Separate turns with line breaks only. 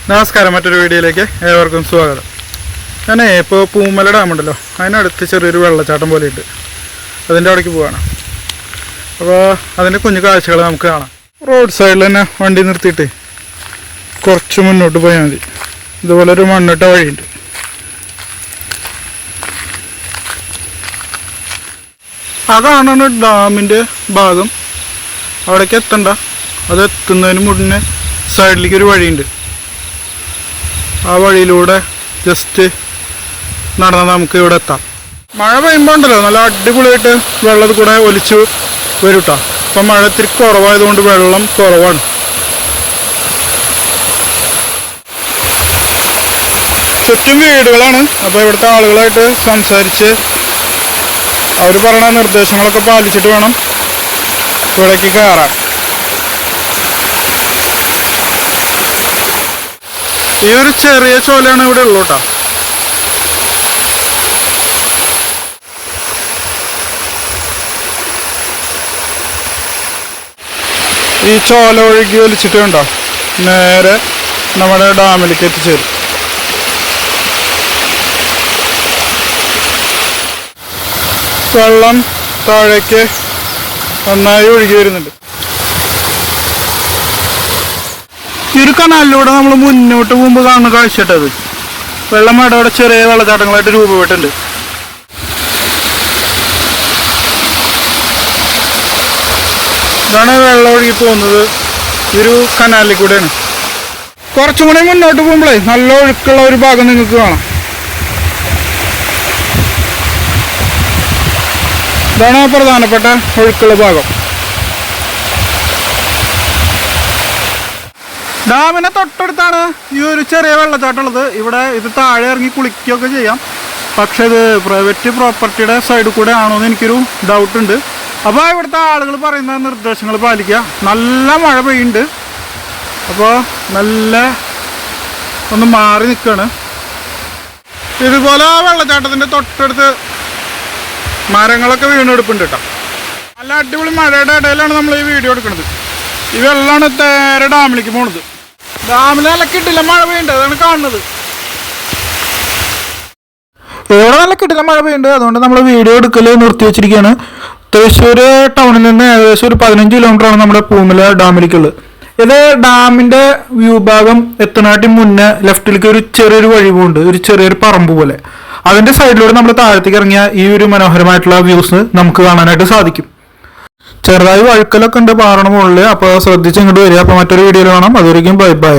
നമസ്കാരം, മറ്റൊരു വീഡിയോയിലേക്ക് ഏവർക്കും സ്വാഗതം. ഞാൻ ഇപ്പോൾ പൂമല ഡാമുണ്ടല്ലോ, അതിനടുത്ത് ചെറിയൊരു വെള്ളച്ചാട്ടം പോലെ ഉണ്ട്. അതിൻ്റെ അവിടേക്ക് പോവുകയാണ്. അപ്പോൾ അതിൻ്റെ കുഞ്ഞു കാഴ്ചകൾ നമുക്ക് കാണാം. റോഡ് സൈഡിൽ തന്നെ വണ്ടി നിർത്തിയിട്ട് കുറച്ച് മുന്നോട്ട് പോയാൽ മതി. ഇതുപോലെ ഒരു മണ്ണിട്ട വഴിയുണ്ട്. അതാണ് ഡാമിൻ്റെ ഭാഗം. അവിടേക്ക് എത്തണ്ട, അത് എത്തുന്നതിന് മുന്നേ സൈഡിലേക്ക് ഒരു വഴിയുണ്ട്. ആ വഴിയിലൂടെ ജസ്റ്റ് നടന്നാൽ നമുക്ക് ഇവിടെ എത്താം. മഴ പെയ്യുമ്പോൾ ഉണ്ടല്ലോ നല്ല അടിപൊളിയായിട്ട് വെള്ളത്തിൽ കൂടെ ഒലിച്ച് വരും കേട്ടോ. അപ്പം മഴ ഇത്തിരി കുറവായതുകൊണ്ട് വെള്ളം കുറവാണ്. ചുറ്റും വീടുകളാണ്. അപ്പോൾ ഇവിടുത്തെ ആളുകളായിട്ട് സംസാരിച്ച് അവർ പറയുന്ന നിർദ്ദേശങ്ങളൊക്കെ പാലിച്ചിട്ട് വേണം ഇവിടേക്ക് കയറാൻ. ഈ ഒരു ചെറിയ ചോലയാണ് ഇവിടെ ഉള്ളൂ കേട്ടോ. ഈ ചോല ഒഴുകി ഒലിച്ചിട്ട് കണ്ടോ നേരെ നമ്മുടെ ഡാമിലേക്ക് എത്തിച്ചേരും. വെള്ളം താഴേക്ക് നന്നായി ഒഴുകി വരുന്നുണ്ട്. ഈ ഒരു കനാലിലൂടെ നമ്മൾ മുന്നോട്ട് പോകുമ്പോൾ കാണുന്ന കാഴ്ചയിട്ടത് വെള്ളം അവിടെ ചെറിയ വെള്ളച്ചാട്ടങ്ങളായിട്ട് രൂപപ്പെട്ടിട്ടുണ്ട്. ഇതാണ് വെള്ളം ഒഴുകി പോകുന്നത് ഈ ഒരു കനാലിൽ കൂടെയാണ്. കുറച്ചും കൂടി മുന്നോട്ട് പോകുമ്പോഴേ നല്ല ഒഴുക്കുള്ള ഒരു ഭാഗം നിങ്ങൾക്ക് കാണാം. ഇതാണ് പ്രധാനപ്പെട്ട ഒഴുക്കുള്ള ഭാഗം. ഡാമിനെ തൊട്ടടുത്താണ് ഈ ഒരു ചെറിയ വെള്ളച്ചാട്ടം ഉള്ളത്. ഇവിടെ ഇത് താഴെ ഇറങ്ങി കുളിക്കുകയൊക്കെ ചെയ്യാം. പക്ഷെ ഇത് പ്രൈവറ്റ് പ്രോപ്പർട്ടിയുടെ സൈഡിൽ കൂടെ ആണോ എന്ന് എനിക്കൊരു ഡൗട്ടുണ്ട്. അപ്പോൾ ഇവിടുത്തെ ആളുകൾ പറയുന്ന നിർദ്ദേശങ്ങൾ പാലിക്കുക. നല്ല മഴ പെയ്യുന്നുണ്ട്, അപ്പോൾ നല്ല ഒന്ന് മാറി നിൽക്കുകയാണ്. ഇതുപോലെ വെള്ളച്ചാട്ടത്തിൻ്റെ തൊട്ടടുത്ത് മരങ്ങളൊക്കെ വീണെടുപ്പുണ്ട് കേട്ടോ. നല്ല അടിപൊളി മഴയുടെ ഇടയിലാണ് നമ്മൾ ഈ വീഡിയോ എടുക്കുന്നത്. ഈ വെള്ളമാണ് നേരെ ഡാമിലേക്ക് പോണത്. ഡാമിൽ നല്ല കിട്ടില്ല മഴ പെയ്യുന്നുണ്ട്, അതാണ് കാണുന്നത്. ഇവിടെ നല്ല കിട്ടില്ല മഴ പെയ്യുന്നുണ്ട്, അതുകൊണ്ട് നമ്മൾ വീഡിയോ എടുക്കൽ നിർത്തി വെച്ചിരിക്കുകയാണ്. തൃശ്ശൂർ ടൗണിൽ നിന്ന് ഏകദേശം ഒരു 15 കിലോമീറ്ററാണ് നമ്മുടെ പൂമല ഡാമിലേക്കുള്ളത്. ഇത് ഡാമിൻ്റെ വ്യൂ ഭാഗം എത്തനാട്ടി മുന്നേ ലെഫ്റ്റിലേക്ക് ഒരു ചെറിയൊരു വഴി പോകുന്നുണ്ട്, ഒരു ചെറിയൊരു പറമ്പ് പോലെ. അതിൻ്റെ സൈഡിലൂടെ നമ്മൾ താഴത്തേക്ക് ഇറങ്ങിയ ഈ ഒരു മനോഹരമായിട്ടുള്ള വ്യൂസ് നമുക്ക് കാണാനായിട്ട് സാധിക്കും. ചെറുതായി വഴുക്കലൊക്കെ ഉണ്ട് പാറണ മുകളിൽ. അപ്പോൾ ശ്രദ്ധിച്ച് ഇങ്ങോട്ട് വരിക. അപ്പോൾ മറ്റൊരു വീഡിയോയിൽ കാണാം. അതുവരെയും ബൈ ബൈ.